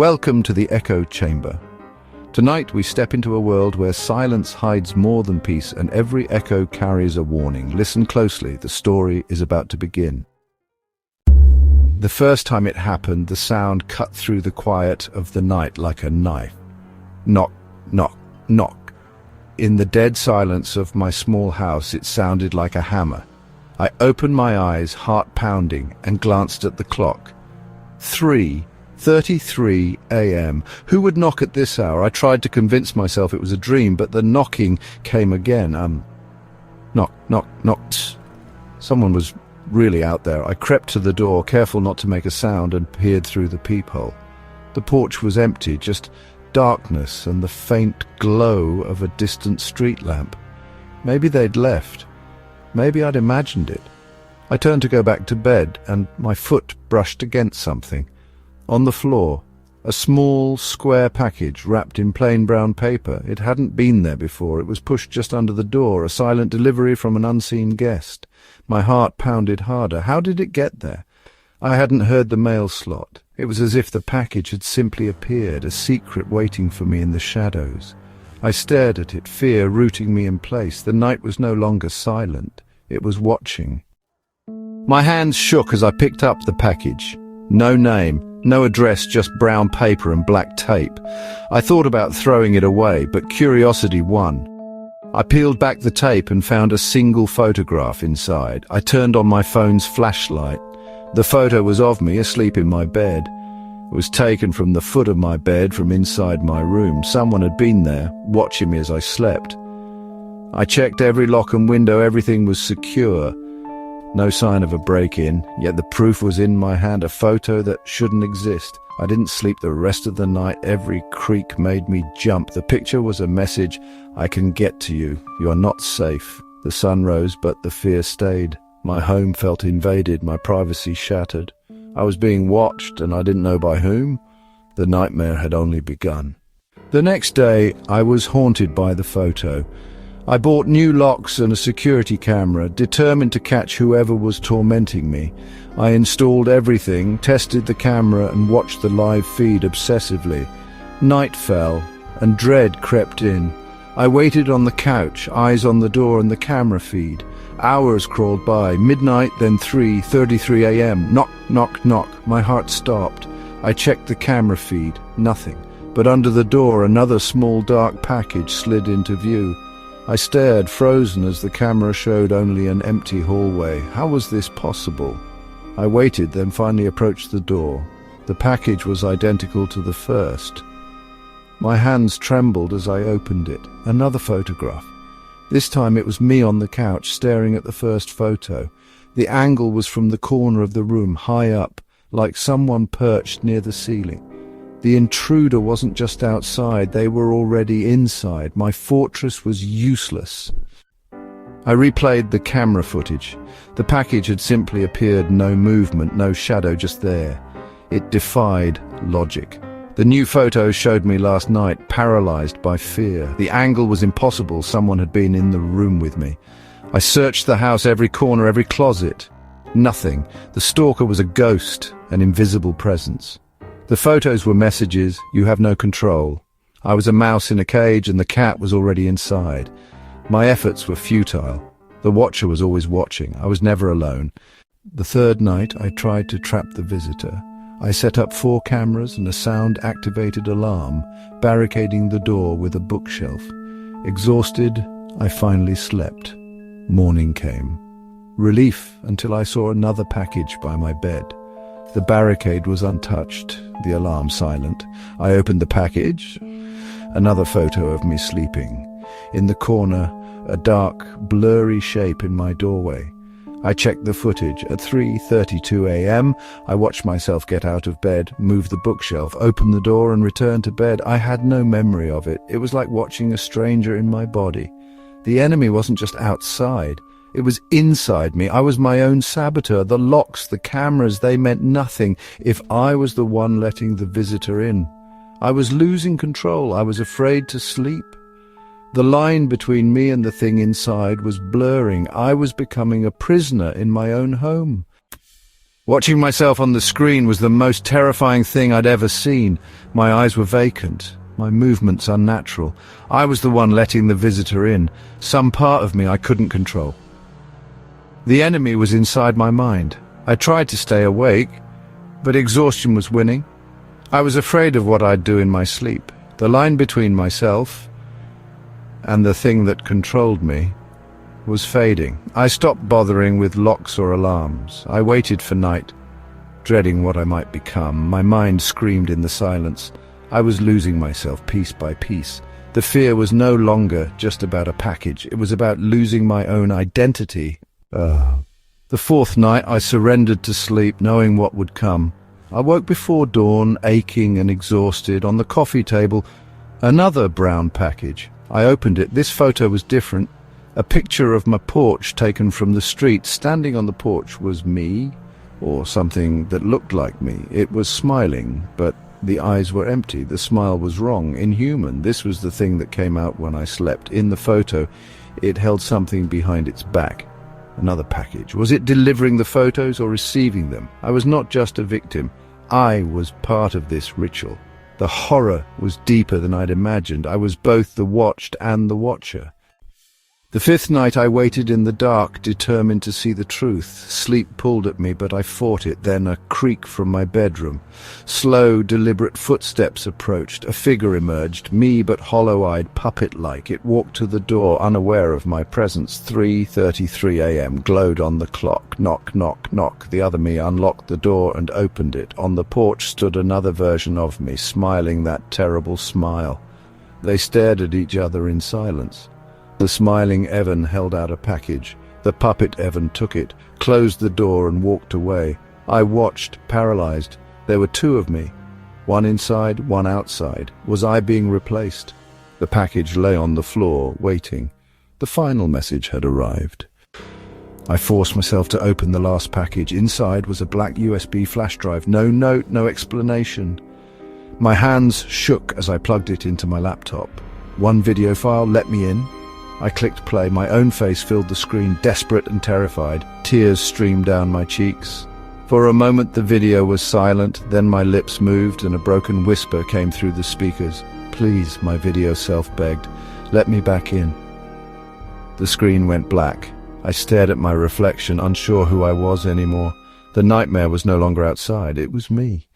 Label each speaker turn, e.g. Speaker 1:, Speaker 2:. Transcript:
Speaker 1: Welcome to the Echo Chamber. Tonight we step into a world where silence hides more than peace and every echo carries a warning. Listen closely, the story is about to begin. The first time it happened, the sound cut through the quiet of the night like a knife. Knock, knock, knock. In the dead silence of my small house, it sounded like a hammer. I opened my eyes, heart pounding, and glanced at the clock. 3:33 a.m. Who would knock at this hour? I tried to convince myself it was a dream, but the knocking came again. Knock, knock, knock. Someone was really out there. I crept to the door, careful not to make a sound, and peered through the peephole. The porch was empty, just darkness and the faint glow of a distant street lamp. Maybe they'd left. Maybe I'd imagined it. I turned to go back to bed, and my foot brushed against something. On the floor, a small, square package wrapped in plain brown paper. It hadn't been there before. It was pushed just under the door, a silent delivery from an unseen guest. My heart pounded harder. How did it get there? I hadn't heard the mail slot. It was as if the package had simply appeared, a secret waiting for me in the shadows. I stared at it, fear rooting me in place. The night was no longer silent. It was watching. My hands shook as I picked up the package. No name, no address, just brown paper and black tape. I thought about throwing it away, but curiosity won. I peeled back the tape and found a single photograph inside. I turned on my phone's flashlight. The photo was of me asleep in my bed. It was taken from the foot of my bed from inside my room. Someone had been there, watching me as I slept. I checked every lock and window. Everything was secure. No sign of a break-in, yet the proof was in my hand, a photo that shouldn't exist. I didn't sleep the rest of the night. Every creak made me jump. The picture was a message. I can get to you. You are not safe. The sun rose, but the fear stayed. My home felt invaded, my privacy shattered. I was being watched, and I didn't know by whom. The nightmare had only begun. The next day, I was haunted by the photo. I bought new locks and a security camera, determined to catch whoever was tormenting me. I installed everything, tested the camera, and watched the live feed obsessively. Night fell, and dread crept in. I waited on the couch, eyes on the door and the camera feed. Hours crawled by, midnight, then 3:33 a.m. Knock, knock, knock. My heart stopped. I checked the camera feed. Nothing. But under the door, another small dark package slid into view. I stared, frozen, as the camera showed only an empty hallway. How was this possible? I waited, then finally approached the door. The package was identical to the first. My hands trembled as I opened it. Another photograph. This time it was me on the couch, staring at the first photo. The angle was from the corner of the room, high up, like someone perched near the ceiling. The intruder wasn't just outside, they were already inside. My fortress was useless. I replayed the camera footage. The package had simply appeared, no movement, no shadow, just there. It defied logic. The new photo showed me last night, paralyzed by fear. The angle was impossible. Someone had been in the room with me. I searched the house, every corner, every closet. Nothing. The stalker was a ghost, an invisible presence. The photos were messages. You have no control. I was a mouse in a cage and the cat was already inside. My efforts were futile. The watcher was always watching. I was never alone. The third night, I tried to trap the visitor. I set up 4 cameras and a sound-activated alarm, barricading the door with a bookshelf. Exhausted, I finally slept. Morning came. Relief until I saw another package by my bed. The barricade was untouched, the alarm silent. I opened the package. Another photo of me sleeping. In the corner, a dark, blurry shape in my doorway. I checked the footage. At 3:32 a.m., I watched myself get out of bed, move the bookshelf, open the door and return to bed. I had no memory of it. It was like watching a stranger in my body. The enemy wasn't just outside. It was inside me. I was my own saboteur. The locks, the cameras, they meant nothing if I was the one letting the visitor in. I was losing control. I was afraid to sleep. The line between me and the thing inside was blurring. I was becoming a prisoner in my own home. Watching myself on the screen was the most terrifying thing I'd ever seen. My eyes were vacant, my movements unnatural. I was the one letting the visitor in, some part of me I couldn't control. The enemy was inside my mind. I tried to stay awake, but exhaustion was winning. I was afraid of what I'd do in my sleep. The line between myself and the thing that controlled me was fading. I stopped bothering with locks or alarms. I waited for night, dreading what I might become. My mind screamed in the silence. I was losing myself piece by piece. The fear was no longer just about a package. It was about losing my own identity. The fourth night, I surrendered to sleep, knowing what would come. I woke before dawn, aching and exhausted. On the coffee table, another brown package. I opened it. This photo was different. A picture of my porch taken from the street. Standing on the porch was me, or something that looked like me. It was smiling, but the eyes were empty. The smile was wrong, inhuman. This was the thing that came out when I slept. In the photo, it held something behind its back. Another package. Was it delivering the photos or receiving them? I was not just a victim. I was part of this ritual. The horror was deeper than I'd imagined. I was both the watched and the watcher. The fifth night I waited in the dark, determined to see the truth. Sleep pulled at me, but I fought it. Then a creak from my bedroom. Slow, deliberate footsteps approached. A figure emerged, me but hollow-eyed, puppet-like. It walked to the door, unaware of my presence. 3:33 a.m. glowed on the clock. Knock, knock, knock. The other me unlocked the door and opened it. On the porch stood another version of me, smiling that terrible smile. They stared at each other in silence. The smiling Evan held out a package. The puppet Evan took it, closed the door and walked away. I watched, paralyzed. There were two of me, one inside, one outside. Was I being replaced? The package lay on the floor, waiting. The final message had arrived. I forced myself to open the last package. Inside was a black USB flash drive. No note, no explanation. My hands shook as I plugged it into my laptop. One video file let me in. I clicked play. My own face filled the screen, desperate and terrified. Tears streamed down my cheeks. For a moment the video was silent, then my lips moved and a broken whisper came through the speakers. "Please," my video self begged, "let me back in." The screen went black. I stared at my reflection, unsure who I was anymore. The nightmare was no longer outside, it was me.